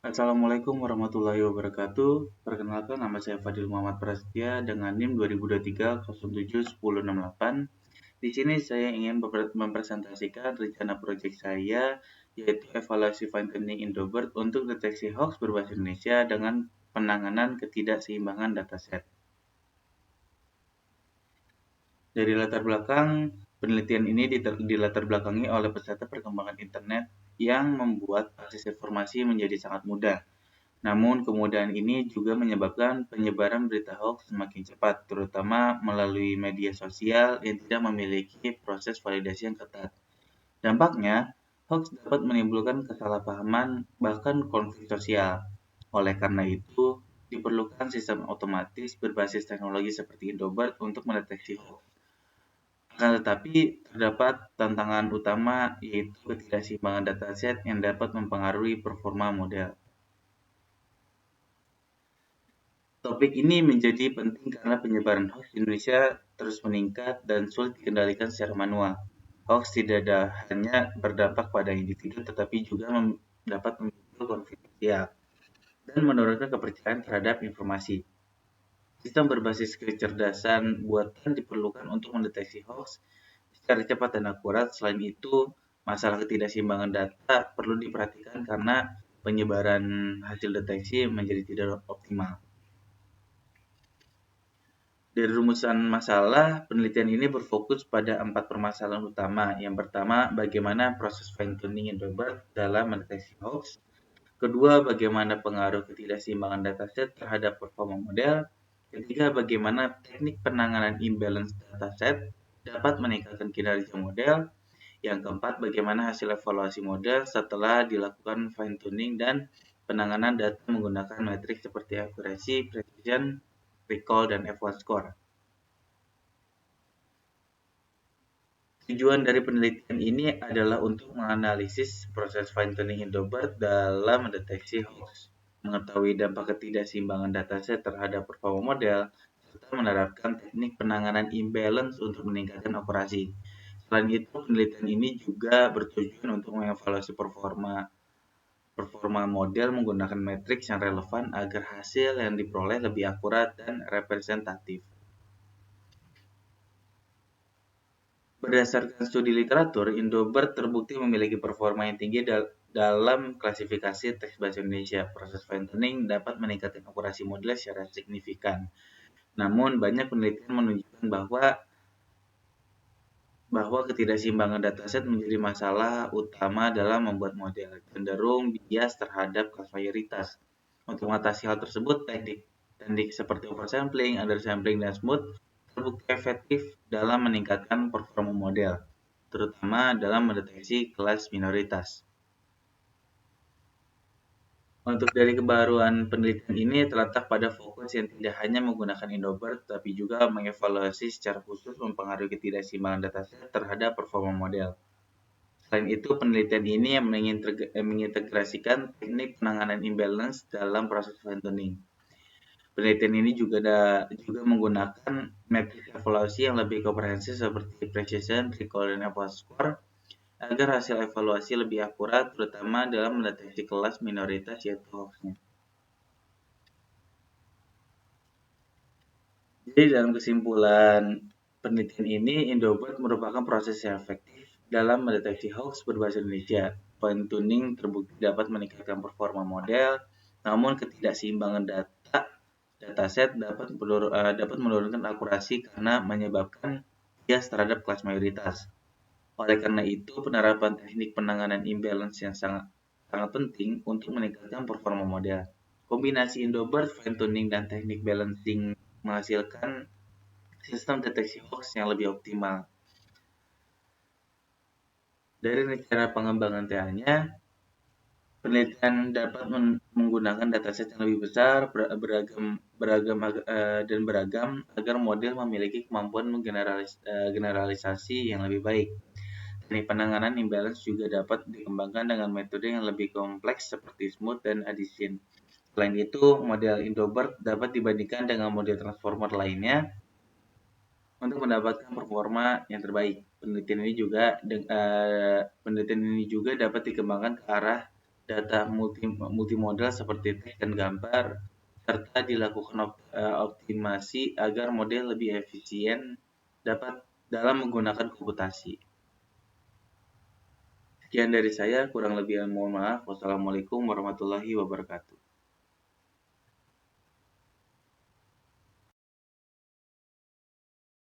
Assalamualaikum warahmatullahi wabarakatuh. Perkenalkan, nama saya Fadil Muhammad Prasetya dengan NIM 2023 07 10 68. Di sini saya ingin mempresentasikan rencana proyek saya, yaitu evaluasi fine-tuning Indobird untuk deteksi hoax berbahasa Indonesia dengan penanganan ketidakseimbangan dataset. Dari latar belakang, penelitian ini dilatar belakangi oleh pesat perkembangan internet yang membuat akses informasi menjadi sangat mudah. Namun, kemudahan ini juga menyebabkan penyebaran berita hoax semakin cepat, terutama melalui media sosial yang tidak memiliki proses validasi yang ketat. Dampaknya, hoax dapat menimbulkan kesalahpahaman, bahkan konflik sosial. Oleh karena itu, diperlukan sistem otomatis berbasis teknologi seperti Indobird untuk mendeteksi hoax. Akan tetapi, terdapat tantangan utama, yaitu ketidakseimbangan dataset yang dapat mempengaruhi performa model. Topik ini menjadi penting karena penyebaran hoax di Indonesia terus meningkat dan sulit dikendalikan secara manual. Hoax tidak hanya berdampak pada individu, tetapi juga dapat memicu konflik sosial dan menurunkan kepercayaan terhadap informasi. Sistem berbasis kecerdasan buatan diperlukan untuk mendeteksi hoax secara cepat dan akurat. Selain itu, masalah ketidakseimbangan data perlu diperhatikan karena penyebaran hasil deteksi menjadi tidak optimal. Dari rumusan masalah, penelitian ini berfokus pada 4 permasalahan utama. Yang pertama, bagaimana proses fine-tuning Indobird dalam mendeteksi hoax. Kedua, bagaimana pengaruh ketidakseimbangan dataset terhadap performa model. Ketiga, bagaimana teknik penanganan imbalance dataset dapat meningkatkan kinerja model. Yang keempat, bagaimana hasil evaluasi model setelah dilakukan fine-tuning dan penanganan data menggunakan metrik seperti accuracy, precision, recall, dan F1 score. Tujuan dari penelitian ini adalah untuk menganalisis proses fine-tuning Indobird dalam mendeteksi hoax, mengetahui dampak ketidakseimbangan dataset terhadap performa model, serta menerapkan teknik penanganan imbalance untuk meningkatkan akurasi. Selain itu, penelitian ini juga bertujuan untuk mengevaluasi performa model menggunakan metrik yang relevan agar hasil yang diperoleh lebih akurat dan representatif. Berdasarkan studi literatur, Indobird terbukti memiliki performa yang tinggi dalam klasifikasi teks bahasa Indonesia. Proses fine-tuning dapat meningkatkan akurasi model secara signifikan. Namun, banyak penelitian menunjukkan bahwa ketidakseimbangan dataset menjadi masalah utama dalam membuat model, cenderung bias terhadap kelas mayoritas. Untuk mengatasi hal tersebut, teknik seperti oversampling, undersampling, dan smooth terbukti efektif dalam meningkatkan performa model, terutama dalam mendeteksi kelas minoritas. Untuk dari kebaruan penelitian ini terletak pada fokus yang tidak hanya menggunakan Indobird, tapi juga mengevaluasi secara khusus mempengaruhi ketidakseimbangan dataset terhadap performa model. Selain itu, penelitian ini mengintegrasikan teknik penanganan imbalance dalam proses fine-tuning. Penelitian ini juga menggunakan metrik evaluasi yang lebih komprehensif seperti precision, recall, dan F1 score agar hasil evaluasi lebih akurat, terutama dalam mendeteksi kelas minoritas yaitu hoax-nya. Jadi dalam kesimpulan penelitian ini, Indobird merupakan proses yang efektif dalam mendeteksi hoax berbahasa Indonesia. Fine-tuning terbukti dapat meningkatkan performa model, namun ketidakseimbangan dataset dapat menurunkan akurasi karena menyebabkan bias terhadap kelas mayoritas. Oleh karena itu, penerapan teknik penanganan imbalance yang sangat penting untuk meningkatkan performa model. Kombinasi Indobird, fine-tuning, dan teknik balancing menghasilkan sistem deteksi hoax yang lebih optimal. Dari rencana pengembangan TA-nya, penelitian dapat menggunakan dataset yang lebih besar, beragam agar model memiliki kemampuan generalisasi yang lebih baik. Teknik penanganan imbalance juga dapat dikembangkan dengan metode yang lebih kompleks seperti smooth dan addition. Selain itu, model Indobird dapat dibandingkan dengan model transformer lainnya untuk mendapatkan performa yang terbaik. Penelitian ini juga dapat dikembangkan ke arah data multimodal seperti teks dan gambar, serta dilakukan optimasi agar model lebih efisien dapat dalam menggunakan komputasi. Sekian dari saya, kurang lebih mohon maaf. Wassalamualaikum warahmatullahi wabarakatuh.